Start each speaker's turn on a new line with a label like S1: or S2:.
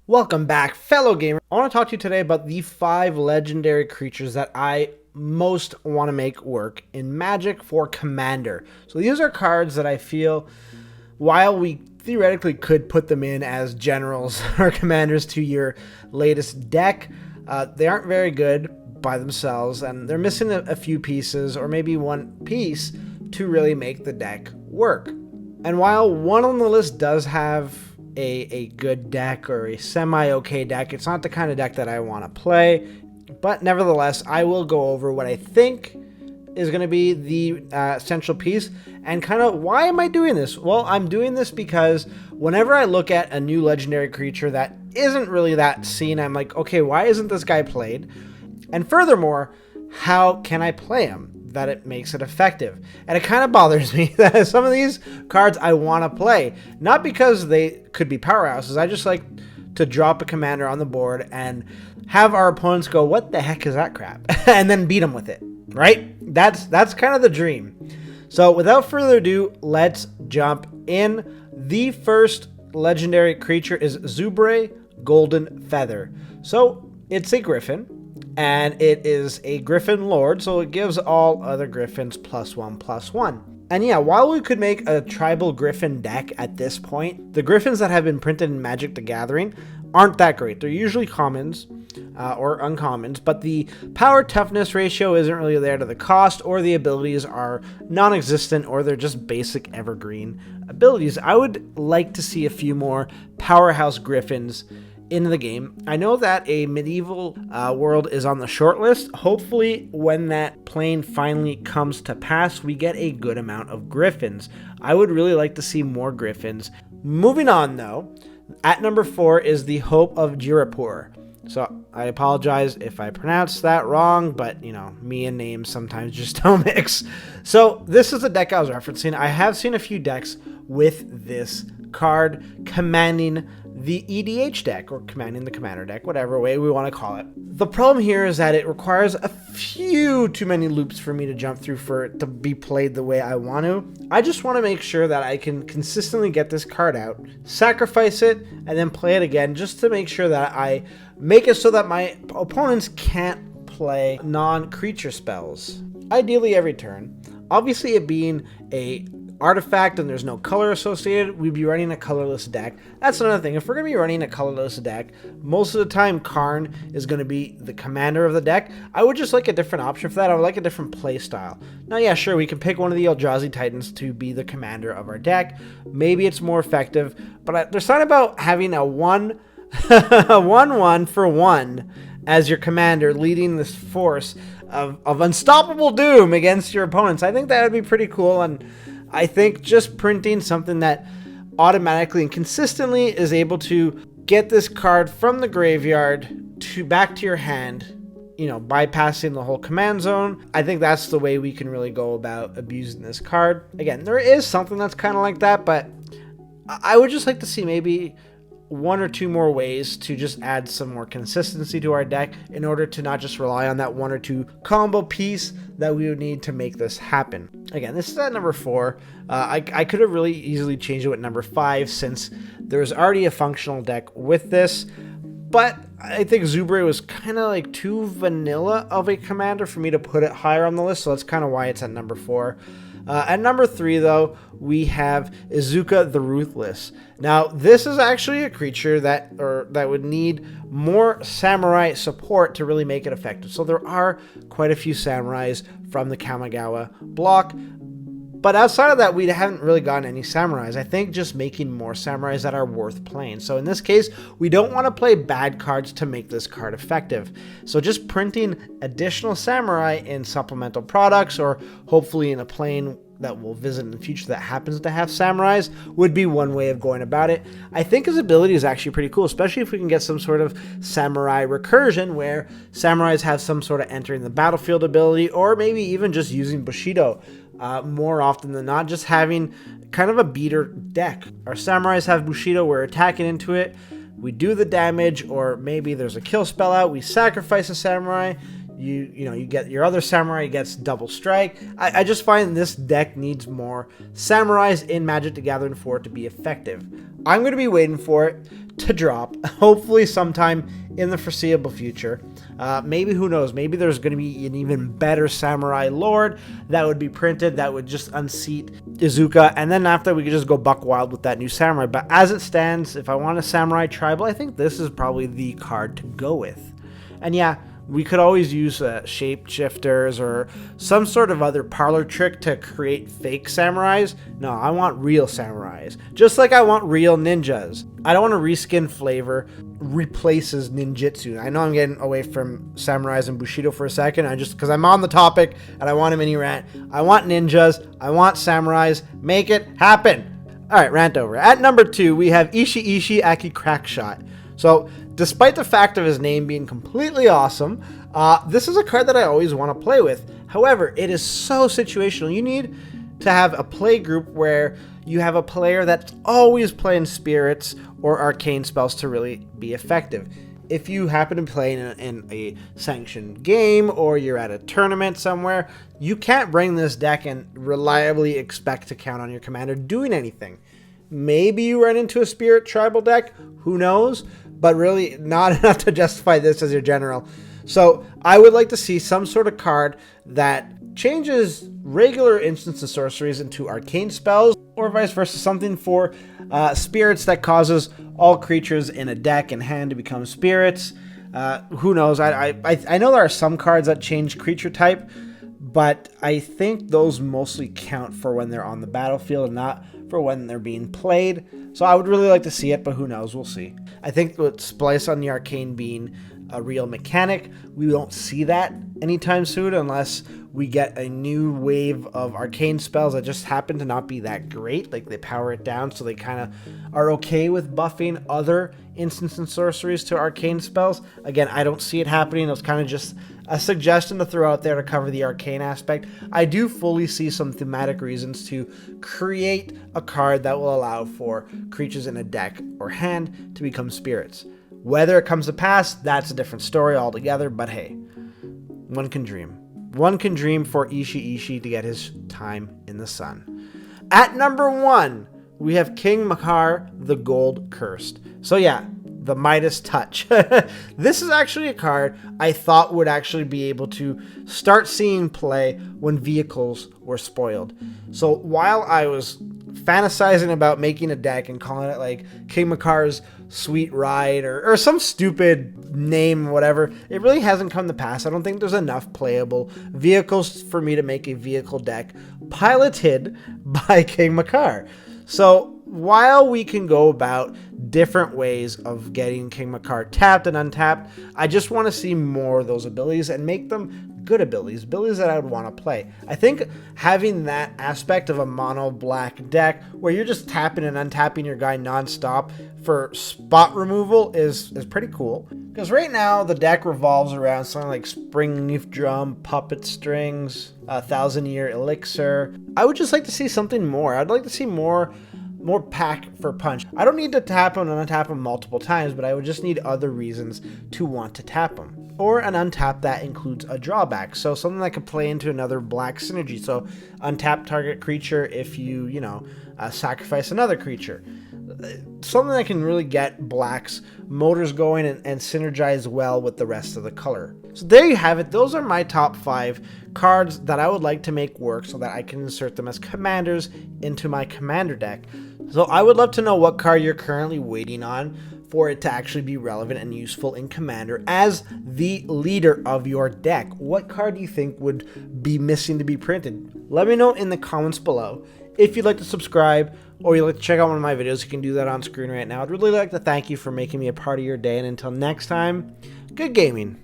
S1: Welcome back, fellow gamer. I want to talk to you today about the 5 legendary creatures that I most want to make work in Magic for Commander. So these are cards that I feel, while we theoretically could put them in as generals or commanders to your latest deck, they aren't very good by themselves, and they're missing a few pieces, or maybe one piece, to really make the deck work. And while one on the list does have a good deck or a semi-okay deck, it's not the kind of deck that I want to play. But nevertheless, I will go over what I think is going to be the central piece and kind of why am I doing this? Well, I'm doing this because whenever I look at a new legendary creature that isn't really that seen, I'm like, okay, why isn't this guy played? And furthermore, how can I play him that it makes it effective? And it kind of bothers me that some of these cards I want to play, not because they could be powerhouses. I just like to drop a commander on the board and have our opponents go, what the heck is that crap? And then beat them with it, right? That's kind of the dream. So without further ado, let's jump in. The first legendary creature is Zuber, Golden Feather. So it's a griffin, and it is a Griffin Lord, so it gives all other Griffins +1/+1. And yeah, while we could make a tribal Griffin deck at this point, the Griffins that have been printed in Magic the Gathering aren't that great. They're usually commons or uncommons, but the power toughness ratio isn't really there to the cost, or the abilities are non-existent, or they're just basic evergreen abilities. I would like to see a few more powerhouse Griffins in the game. I know that a medieval world is on the short list. Hopefully when that plane finally comes to pass, we get a good amount of Griffins. I would really like to see more Griffins. Moving on though, at number 4 is the Hope of Jirapur. So I apologize if I pronounced that wrong, but you know, me and names sometimes just don't mix. So this is the deck I was referencing. I have seen a few decks with this card commanding the EDH deck, or commanding the commander deck, whatever way we want to call it. The problem here is that it requires a few too many loops for me to jump through for it to be played the way I want to. I just want to make sure that I can consistently get this card out, sacrifice it, and then play it again, just to make sure that I make it so that my opponents can't play non-creature spells, ideally every turn. Obviously, it being a artifact and there's no color associated, we'd be running a colorless deck. That's another thing. If we're going to be running a colorless deck, most of the time Karn is going to be the commander of the deck. I would just like a different option for that. I would like a different play style. Now, yeah, sure, we can pick one of the Eldrazi Titans to be the commander of our deck. Maybe it's more effective, but there's something about having a 1/1 for 1 as your commander, leading this force of unstoppable doom against your opponents. I think that would be pretty cool, and I think just printing something that automatically and consistently is able to get this card from the graveyard to back to your hand, you know, bypassing the whole command zone. I think that's the way we can really go about abusing this card. Again, there is something that's kind of like that, but I would just like to see maybe one or two more ways to just add some more consistency to our deck in order to not just rely on that one or two combo piece that we would need to make this happen. Again, this is at number 4. I could have really easily changed it at number 5 since there's already a functional deck with this, but I think Zuber was kind of like too vanilla of a commander for me to put it higher on the list, so that's kind of why it's at number 4. At number 3, though, we have Izuka the Ruthless. Now, this is actually a creature that would need more samurai support to really make it effective. So there are quite a few samurais from the Kamigawa block, but outside of that, we haven't really gotten any samurais. I think just making more samurais that are worth playing. So in this case, we don't want to play bad cards to make this card effective. So just printing additional samurai in supplemental products, or hopefully in a plane that we'll visit in the future that happens to have samurais, would be one way of going about it. I think his ability is actually pretty cool, especially if we can get some sort of samurai recursion where samurais have some sort of entering the battlefield ability, or maybe even just using Bushido more often than not, just having kind of a beater deck. Our samurais have Bushido, we're attacking into it, we do the damage, or maybe there's a kill spell out, we sacrifice a samurai, you get your other samurai gets double strike. I just find this deck needs more samurais in Magic the Gathering for it to be effective. I'm going to be waiting for it to drop, hopefully sometime in the foreseeable future. Maybe, who knows, maybe there's going to be an even better Samurai Lord that would be printed that would just unseat Izuka, and then after we could just go buck wild with that new Samurai. But as it stands, if I want a Samurai Tribal, I think this is probably the card to go with. And yeah, we could always use shapeshifters or some sort of other parlor trick to create fake samurais. No, I want real samurais. Just like I want real ninjas. I don't want to reskin flavor replaces ninjutsu. I know I'm getting away from samurais and Bushido for a second. Because I'm on the topic and I want a mini rant. I want ninjas. I want samurais. Make it happen. All right, rant over. At number 2, we have Ishi Aki Crackshot. So, despite the fact of his name being completely awesome, this is a card that I always want to play with. However, it is so situational. You need to have a play group where you have a player that's always playing spirits or arcane spells to really be effective. If you happen to play in a sanctioned game or you're at a tournament somewhere, you can't bring this deck and reliably expect to count on your commander doing anything. Maybe you run into a spirit tribal deck, who knows? But really not enough to justify this as your general. So I would like to see some sort of card that changes regular instants and sorceries into arcane spells, or vice versa, something for spirits that causes all creatures in a deck and hand to become spirits. Who knows? I know there are some cards that change creature type, but I think those mostly count for when they're on the battlefield and not for when they're being played. So I would really like to see it, but who knows? We'll see. I think with Splice on the Arcane being a real mechanic, we won't see that anytime soon unless we get a new wave of arcane spells that just happen to not be that great. Like, they power it down, so they kind of are okay with buffing other instants and sorceries to arcane spells. Again, I don't see it happening. It was kind of just a suggestion to throw out there to cover the arcane aspect. I do fully see some thematic reasons to create a card that will allow for creatures in a deck or hand to become spirits. Whether it comes to pass, that's a different story altogether, but hey, one can dream. One can dream for Ishi to get his time in the sun. At number 1, we have King Makar, the Gold Cursed. So yeah, the Midas Touch. This is actually a card I thought would actually be able to start seeing play when vehicles were spoiled. So while I was fantasizing about making a deck and calling it like King Makar's Sweet Ride or some stupid name, whatever, it really hasn't come to pass. I don't think there's enough playable vehicles for me to make a vehicle deck piloted by King Makar. So while we can go about different ways of getting King Makar tapped and untapped, I just want to see more of those abilities and make them good abilities that I would want to play. I think having that aspect of a mono black deck where you're just tapping and untapping your guy nonstop for spot removal is pretty cool. Because right now the deck revolves around something like Spring Leaf Drum, Puppet Strings, 1,000-Year Elixir. I would just like to see something more. I'd like to see more pack for punch. I don't need to tap him and untap him multiple times, but I would just need other reasons to want to tap him. Or an untap that includes a drawback. So something that could play into another black synergy. So untap target creature if you sacrifice another creature. Something that can really get black's motors going and synergize well with the rest of the color. So there you have it. Those are my top 5 cards that I would like to make work so that I can insert them as commanders into my commander deck. So I would love to know what card you're currently waiting on for it to actually be relevant and useful in Commander as the leader of your deck. What card do you think would be missing to be printed? Let me know in the comments below. If you'd like to subscribe or you'd like to check out one of my videos, you can do that on screen right now. I'd really like to thank you for making me a part of your day, and until next time, good gaming.